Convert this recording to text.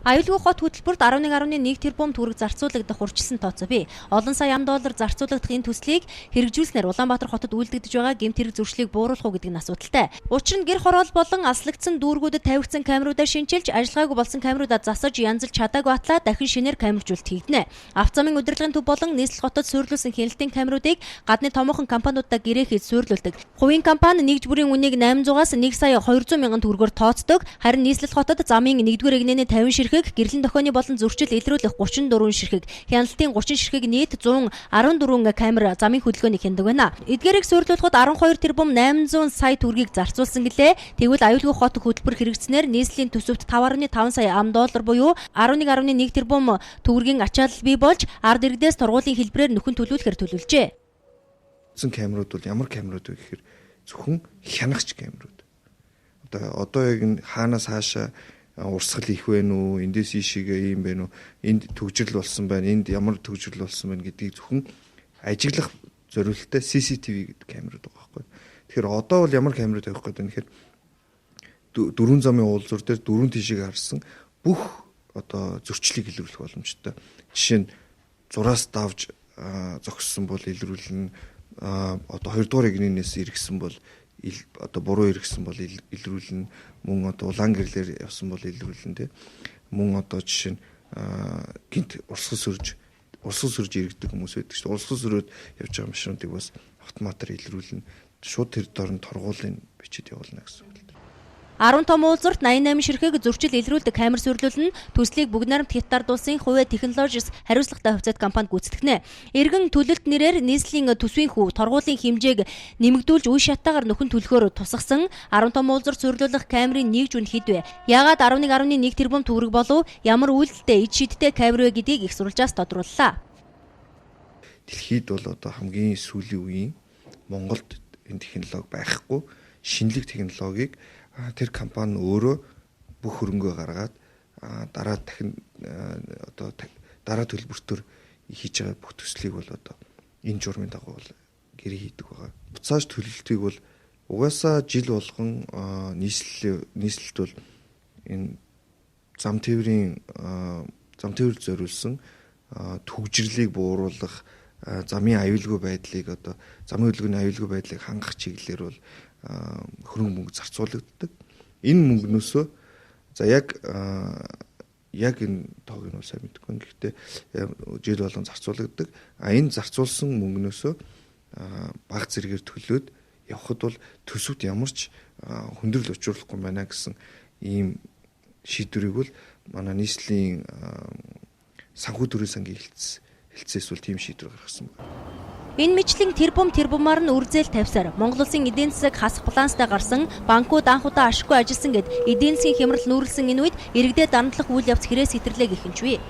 Аюулгүй хот хөтөлбөрт 11.1 тэрбум төгрөг зарцуулагдах урьдчилан тооцоо бий. Олон сая ам.доллар зарцуулагдах энэ төслийг хэрэгжүүлснээр Улаанбаатар хотод үйлдэгдэж байгаа гэмт хэрэг зөрчлийг бууруулах уу гэдэг нь асуудалтай. Учир нь гэр хороол болон аслагдсан дүүргүүдэд тавигдсан камеруудаар шинчилж, ажиллагаагүй болсон камеруудаа засаж янзалж чадаагүй атлаа дахин шинээр камержуулалт хийгдэнэ. Авто замын удирдлагын төв болон нийслэл хотод суйрлуулсан хяналтын камеруудыг гадны томоохон компаниудаа гэрээ хийж суйрлуулдаг. Хувийн компани нэгж бүрийн үнийг 800-аас 1 сая 200 мянган төгрөгөөр тооцдог. Харин нийслэл хотод замын 1-р эгнээний 50 ширхэг, гэрлэн дохионы болон зөрчил илрүүлэх 34 ширхэг, хяналтын 30 ширхэг нийт 114 камер замын хөдөлгөөнийг хяндаг байна. Эдгээрийг суйрлуулахад 12 тэрбум 800 сая төгрөгийг зарцуулсан гэлээ. Тэгвэл аюулгүй хот хөтөлбөр хэрэгжснээр нийслэлийн төсөвт 5.5 сая ам.доллар буюу 11.1 тэрбум төгрөгийн ачаалал бий болж ард иргэдээс тургуулийн хэлбэрээр нөхөн төлүүлэхээр төлөвлөжээ. Камерууд бол ямар камерууд вэ гэхээр зөвхөн хянагч камерууд. Одоо яг хаанаас хаашаа урсгал их вэ нүү, эндээс ийшээгээ юм бэ нүү, энд төгжрөл болсон байна, энд ямар төгжрөл болсон байна гэдгийг зөвхөн ажиглах зорилттой CCTV гэдэг камерууд байгаа байхгүй. Тэгэхээр одоо бол ямар камерууд авах гэдэг нь тэгэхээр дөрвөн замын уулзвар дээр дөрвөн тишийг харсан бүх одоо зөрчлийг илрүүлэх боломжтой. Жишээ нь зураас давж зогссон бол илрүүлнэ, одоо 2 дугаар эгнээс иргэсэн бол одоо буруу иргэсэн бол илрүүлнэ, мөн одоо улаан гэрлэр явсан бол илрүүлнэ тий. Мөн одоо жишээ нь гинт урсгал сүрж иргэдэг хүмүүс байдаг шүү дээ. Урсгал сүрөөд явж байгаа машинуудыг бас автоматар илрүүлнэ. Шууд тэр дорн торгуулын бичиж явуулна гэсэн үг. 10 том уулзварт 88 ширхэг зөрчил илрүүлдэг камер суйрлуулна. Төслийг Бүгд найрамд Хятад улсын Хувиа Technologies хариуцлагатай хувьцаат компанид гүйцэтгэнэ. Иргэн төлөлт нэрээр нийслэлийн төсвийн хөв торгуулийн хэмжээг нэмэгдүүлж үе шаттайгаар нөхөн төлөхөөр тусгасан 10 том уулзварт суйрлуулах камерын нэг жүн хэд вэ? Яагаад 11.1 тэрбум төгрөг болов? Ямар үйлдэлтэй эд шийдтэй камер вэ гэдгийг их сурвалжаас тодрууллаа. Дэлхийд бол одоо хамгийн сүүлийн үеийн Монголд энэ технологи байхгүй, шинэлэг технологиг тэр компани өөрөө бүх хөрөнгөө гаргаад дараа дахин одоо дараа төлбөртөөр хийж байгаа бүх төслийг бол одоо энэ журмын дагуу бол гэрээ хийдэг байгаа. Буцааж төлөлтийг бол угаасаа жил болгон нийслэлд бол энэ зам тээврийн зориулсан төгжрлийг бууруулах, замын аюулгүй байдлыг одоо замын хөдөлгөөний аюулгүй байдлыг хангах чиглэлээр бол хөрөнгө мөнгө зарцуулагддаг. Энэ мөнгнөөсөө за яг энэ тоог нь сайн мэдэхгүй. Гэхдээ жил болгон зарцуулагддаг. Энэ зарцуулсан мөнгнөөсөө баг зэрэгээр төлөөд явхад бол төсөвт ямар ч хүндрэл учруулахгүй байна гэсэн ийм шийдвэрийг бол манай нийслэлийн санхүү төрийн сангийн хэлцээс бол тийм шийдвэр гаргасан байна. Энэ мэтлэн тэрбумаар нь үрзэл тавьсаар Монгол Улсын эдийн засаг хасах планстай гарсан банкуд анхудаа ашиггүй ажилласан гэд эдийн засгийн хямрал нүүрлсэн энэ үед иргэдэд дарамтлах үйл явц хэрэг сэтэрлээ гэх юм ч вэ.